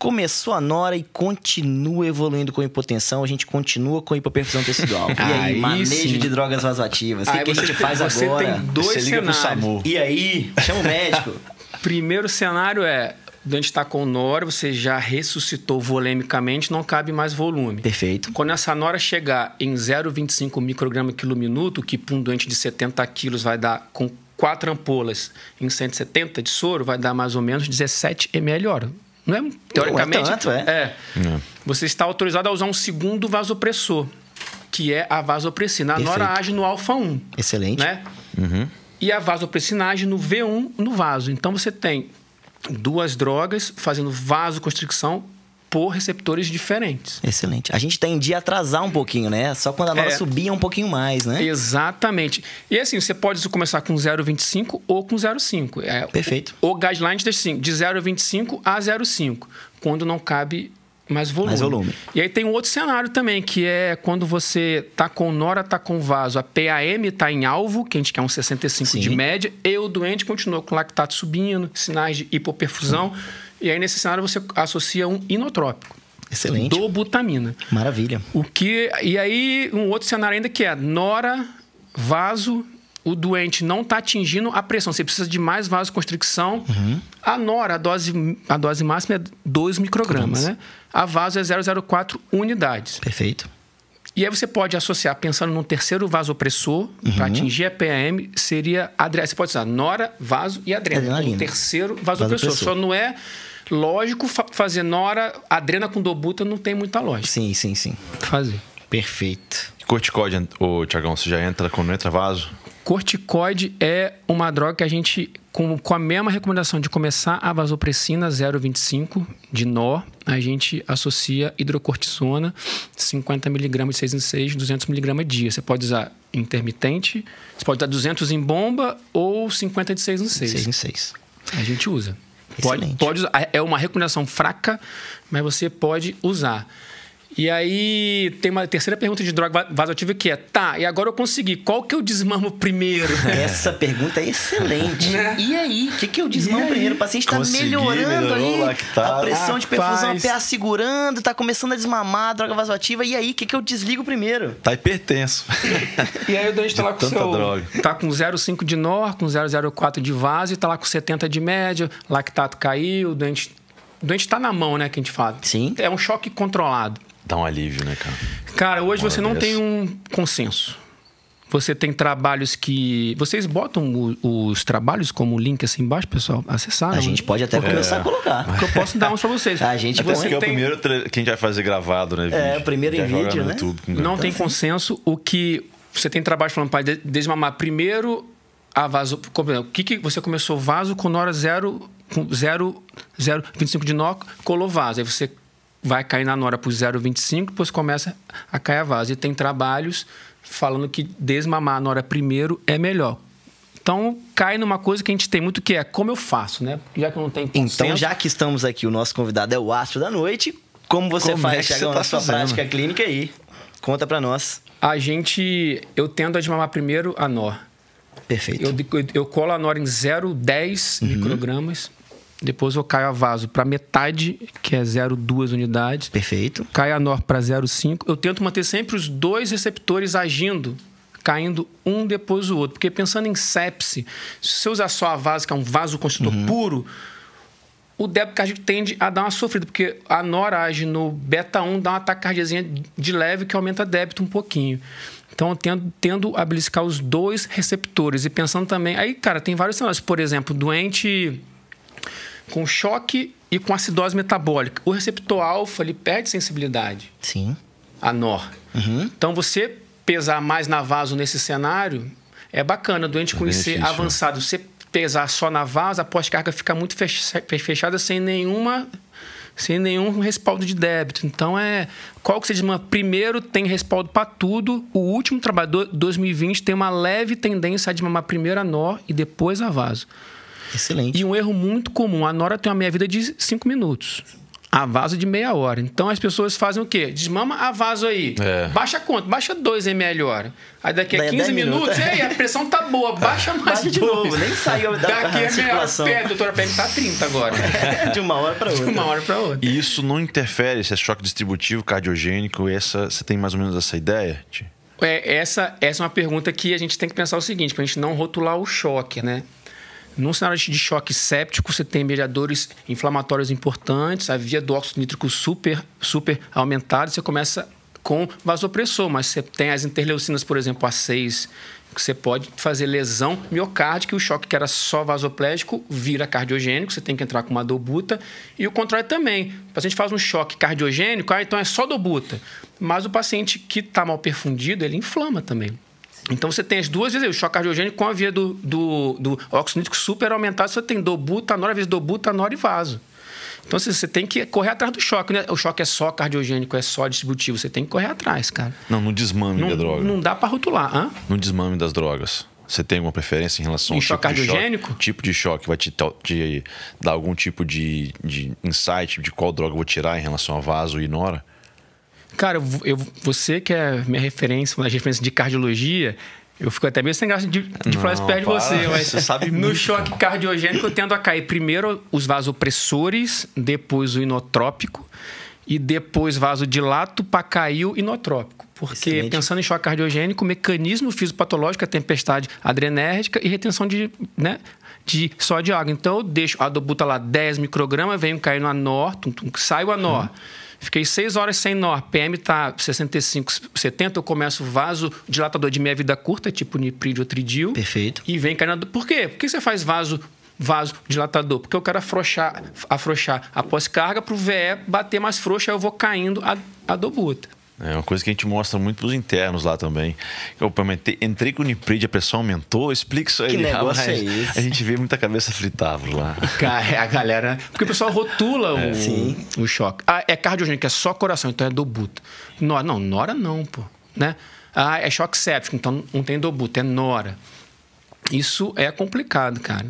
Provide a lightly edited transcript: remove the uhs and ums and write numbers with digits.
começou a nora e continua evoluindo com hipotensão, a gente continua com hipoperfusão tecidual. E aí, manejo de drogas vasoativas. O que a gente faz você agora? Tem dois cenários. E aí, chama o médico. Primeiro cenário é... O doente está com nora, você já ressuscitou volemicamente, não cabe mais volume. Perfeito. Quando essa nora chegar em 0,25 micrograma quilo minuto, que para um doente de 70 quilos vai dar, com 4 ampolas em 170 de soro, vai dar mais ou menos 17 ml hora. Não é, teoricamente... Não é tanto, Não. Você está autorizado a usar um segundo vasopressor, que é a vasopressina. A nora age no alfa-1. Excelente. Né? E a vasopressina age no V1 no vaso. Então, você tem... duas drogas fazendo vasoconstricção por receptores diferentes. Excelente. A gente tendia a atrasar um pouquinho, né? Só quando a nora subia um pouquinho mais, né? Exatamente. E assim, você pode começar com 0,25 ou com 0,5. Perfeito. O guideline diz assim, de 0,25 a 0,5, quando não cabe mais volume. E aí tem um outro cenário também, que é quando você tá com nora, tá com vaso, a PAM tá em alvo, que a gente quer um 65 de média, e o doente continua com lactato subindo, sinais de hipoperfusão. E aí, nesse cenário, você associa um inotrópico. Excelente. Dobutamina. Maravilha. E aí, um outro cenário ainda que é nora, vaso... O doente não está atingindo a pressão. Você precisa de mais vasoconstricção. A nora, a dose máxima é 2 microgramas, né? A vaso é 0,04 unidades. Perfeito. E aí você pode associar, pensando num terceiro vasopressor, para atingir a PAM, seria adrenalina. Você pode usar nora, vaso e adrenalina. Um terceiro vasopressor. Só não é lógico fazer nora, adrena com dobuta, não tem muita lógica. Sim. Fazer. Perfeito. Corticóide, Tiagão, você já entra quando não entra vaso? Corticoide é uma droga que a gente, com a mesma recomendação de começar a vasopressina 0,25 de nó, a gente associa hidrocortisona 50mg de 6 em 6, 200mg dia. Você pode usar intermitente, você pode usar 200 em bomba ou 50 de 6 em 6. 6 em 6. A gente usa. Excelente. Pode usar. É uma recomendação fraca, mas você pode usar. E aí, tem uma terceira pergunta de droga vasoativa que é... Tá, e agora eu consegui. Qual que eu desmamo primeiro? Essa pergunta é excelente. E aí? O que eu desmamo primeiro? O paciente está melhorando ali. A pressão de perfusão, a PA segurando, está começando a desmamar a droga vasoativa. E aí? O que eu desligo primeiro? Tá hipertenso. E aí o doente está lá com droga. Tá com 0,5 de NOR, com 0,04 de vaso e está lá com 70 de média. Lactato caiu, o doente está na mão, né, que a gente fala. Sim. É um choque controlado. Dá um alívio, né, cara? Cara, hoje você não tem um consenso. Você tem trabalhos que... Vocês botam os trabalhos como link assim embaixo, pessoal? Acessaram? A gente pode até começar a colocar. Porque eu posso dar uns pra vocês. A gente pode. É o primeiro que a gente vai fazer gravado, né? Vídeo. O primeiro em vídeo, né? YouTube, não tem consenso. O que... Você tem trabalho falando para desmamar primeiro a vaso... O que você começou vaso com nora 0,25 de nó, colou vaso. Aí você... vai cair na nora por 0,25, depois começa a cair a vaso. E tem trabalhos falando que desmamar a nora primeiro é melhor. Então, cai numa coisa que a gente tem muito que é como eu faço, né? Já que eu não tenho consenso. Então, já que estamos aqui, o nosso convidado é o astro da noite. Como você faz, Tiagão, na sua prática clínica aí? Conta pra nós. Eu tendo a desmamar primeiro a nora. Perfeito. Eu colo a nora em 0,10 microgramas. Depois eu caio a vaso para metade, que é 0,2 unidades. Perfeito. Caio a NOR para 0,5. Eu tento manter sempre os dois receptores agindo, caindo um depois do outro. Porque pensando em sepse, se você usar só a vaso, que é um vasoconstritor puro, o débito cardíaco tende a dar uma sofrida. Porque a NOR age no beta-1, dá uma taquicardiazinha de leve que aumenta débito um pouquinho. Então, eu tendo a beliscar os dois receptores. E pensando também... Aí, cara, tem vários cenários. Por exemplo, doente... com choque e com acidose metabólica. O receptor alfa, ele perde sensibilidade. Sim. A NOR. Então, você pesar mais na vaso nesse cenário é bacana. Doente com IC avançado, você pesar só na vaso, a pós-carga fica muito fechada sem nenhum respaldo de débito. Então, qual que você desmama? Primeiro, tem respaldo para tudo. O último trabalho, 2020, tem uma leve tendência a desmamar primeiro a NOR e depois a vaso. Excelente. E um erro muito comum. A nora tem uma meia-vida de 5 minutos. a vaso de meia hora. Então as pessoas fazem o quê? Desmama a vaso aí. Baixa quanto? Baixa 2 ml hora. Aí daqui a 15 minutos, ei, a pressão tá boa, baixa mais de novo, nem saiu da circulação. A doutora PM tá 30 agora. De uma hora para outra. De uma hora para outra. E isso não interfere, se é choque distributivo, cardiogênico, você tem mais ou menos essa ideia, Ti? Essa é uma pergunta que a gente tem que pensar o seguinte, para a gente não rotular o choque, né? Num cenário de choque séptico, você tem mediadores inflamatórios importantes, a via do óxido nítrico super aumentada, você começa com vasopressor, mas você tem as interleucinas, por exemplo, A6, que você pode fazer lesão miocárdica, e o choque que era só vasoplégico vira cardiogênico, você tem que entrar com uma dobuta, e o contrário também. O paciente faz um choque cardiogênico, então é só dobuta, mas o paciente que está mal perfundido, ele inflama também. Então, você tem as duas vezes, o choque cardiogênico com a via do óxido nítrico super aumentado, você tem dobutanol, vezes dobutanol e vaso. Então, você tem que correr atrás do choque, né? O choque é só cardiogênico, é só distributivo, você tem que correr atrás, cara. Não, no desmame da droga. Não dá para rotular. No desmame das drogas. Você tem alguma preferência em relação ao choque cardiogênico? Tipo de choque vai te dar algum tipo de insight de qual droga eu vou tirar em relação a vaso e nora? Cara, você que é minha referência, uma referência de cardiologia, eu fico até meio sem graça de falar isso perto de você. Mas você sabe no muito, choque cardiogênico eu tendo a cair primeiro os vasopressores, depois o inotrópico e depois vasodilato para cair o inotrópico. Porque excelente. Pensando em choque cardiogênico, o mecanismo fisiopatológico é tempestade adrenérgica e retenção só de água. Então eu deixo a dobuta lá 10 microgramas, venho cair no anor, sai o anor. Fiquei 6 horas sem NOR, PM tá 65, 70, eu começo vasodilatador de meia vida curta, tipo niprid ou tridil. Perfeito. E vem caindo. Por quê? Por que você faz vasodilatador? Porque eu quero afrouxar a pós-carga para o VE bater mais frouxo, aí eu vou caindo a dobuta. É uma coisa que a gente mostra muito pros internos lá também. Eu entrei com o Niprid, a pressão aumentou, explica isso aí. Que negócio é esse? A gente vê muita cabeça fritar por lá. A galera... Porque o pessoal rotula o choque. É cardiogênico, é só coração, então é dobuta. Nora não, pô. Né? É choque séptico, então não tem dobuta, é nora. Isso é complicado, cara.